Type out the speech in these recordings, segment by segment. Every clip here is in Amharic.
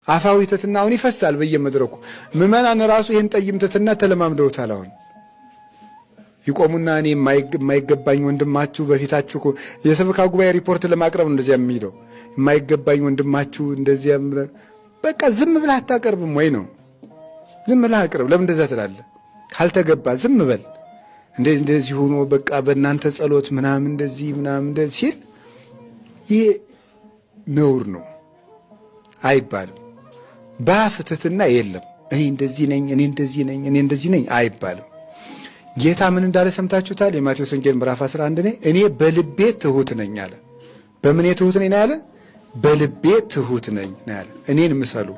አፋዊ ትሕትና አሁን ይፈሳል በየመድረኩ። ምዕመናን ራሱ ይሄን ጠይም ትሕትና ተለማምደውታል። አሁን ይቆሙና እኔ የማይገባኝ ወንድማችሁ በፊታችሁ የሰበካ ጉባኤ ሪፖርት ለማቅረብ እንደዚያ የሚሄደው የማይገባኝ ወንድማችሁ እንደዚያ በቃ ዝም ብለህ አታቀርብም ወይ ነው? ዝም ብለህ አቅርብ። ለምን እንደዛ ትላለህ? ካልተገባ ዝም በል። እንደዚህ ሆኖ በቃ በእናንተ ጸሎት ምናምን እንደዚህ ሲል ይሄ ነውር ነው አይባልም። በአፍ ትሕትና የለም። እኔ እንደዚህ ነኝ፣ እኔ እንደዚህ ነኝ፣ እኔ እንደዚህ ነኝ አይባልም። ጌታ ምን እንዳለ ሰምታችሁታል? የማቴዎስ ወንጌል ምዕራፍ 11 እኔ በልቤ ትሑት ነኝ አለ። በምን ትሑት ነኝ ያለ? በልቤ ትሑት ነኝ ያለ። እኔን ምሰሉ፣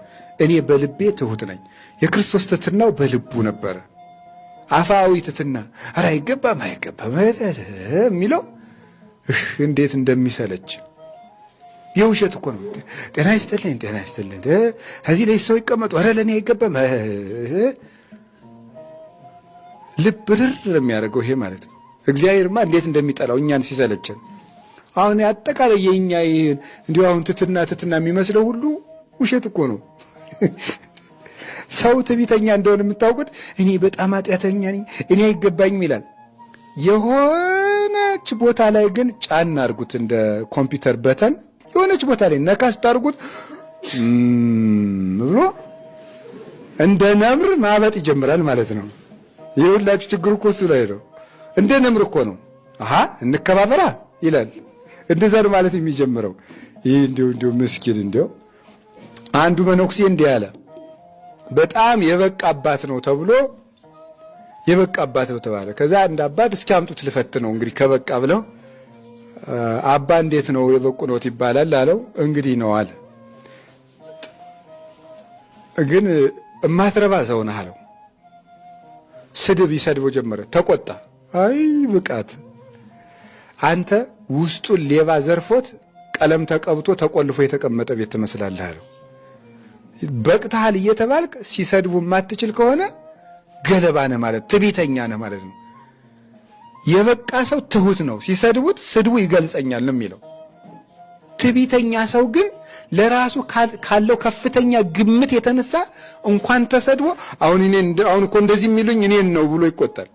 እኔ በልቤ ትሑት ነኝ። የክርስቶስ ትሕትናው በልቡ ነበረ። አፋዊ ትሕትና ኧረ አይገባም የሚለው እንዴት እንደሚሰለች የውሸት እኮ ነው። ጤና ይስጥልኝ፣ ጤና ይስጥልኝ፣ እዚህ ላይ ሰው ይቀመጡ፣ ኧረ ለእኔ አይገባም። ልብ ርር የሚያደርገው ይሄ ማለት ነው። እግዚአብሔርማ እንዴት እንደሚጠላው እኛን ሲሰለችን። አሁን አጠቃላይ የእኛ ይህን እንዲሁ አሁን ትሕትና የሚመስለው ሁሉ ውሸት እኮ ነው። ሰው ትዕቢተኛ እንደሆነ የምታውቁት እኔ በጣም ኃጢአተኛ ነኝ፣ እኔ አይገባኝም ይላል። የሆነች ቦታ ላይ ግን ጫን አድርጉት፣ እንደ ኮምፒውተር በተን የሆነች ቦታ ላይ ነካ ስታርጉት ብሎ እንደ ነምር ማበጥ ይጀምራል ማለት ነው። የሁላችሁ ችግሩ እኮ እሱ ላይ ነው። እንደ ነምር እኮ ነው። እንከባበራ ይላል። እንደዛ ነው ማለት የሚጀምረው። ይህ እንዲሁ ምስኪን እንዲው አንዱ መነኩሴ እንዲህ አለ። በጣም የበቃ አባት ነው ተብሎ የበቃ አባት ነው ተባለ። ከዛ አንድ አባት እስኪ አምጡት ልፈትነው እንግዲህ ከበቃ ብለው አባ እንዴት ነው የበቁ ነው ይባላል አለው። እንግዲህ ነው አለ። ግን እማትረባ ሰው ነህ አለው። ስድብ ይሰድበው ጀመረ። ተቆጣ። አይ ብቃት አንተ ውስጡን ሌባ ዘርፎት ቀለም ተቀብቶ ተቆልፎ የተቀመጠ ቤት ትመስላለህ አለው። በቅተሃል እየተባልክ ሲሰድቡ የማትችል ከሆነ ገለባ ነህ ማለት ትዕቢተኛ ነህ ማለት ነው። የበቃ ሰው ትሁት ነው። ሲሰድቡት ስድቡ ይገልጸኛል ነው የሚለው። ትዕቢተኛ ሰው ግን ለራሱ ካለው ከፍተኛ ግምት የተነሳ እንኳን ተሰድቦ አሁን እኮ እንደዚህ የሚሉኝ እኔን ነው ብሎ ይቆጣል።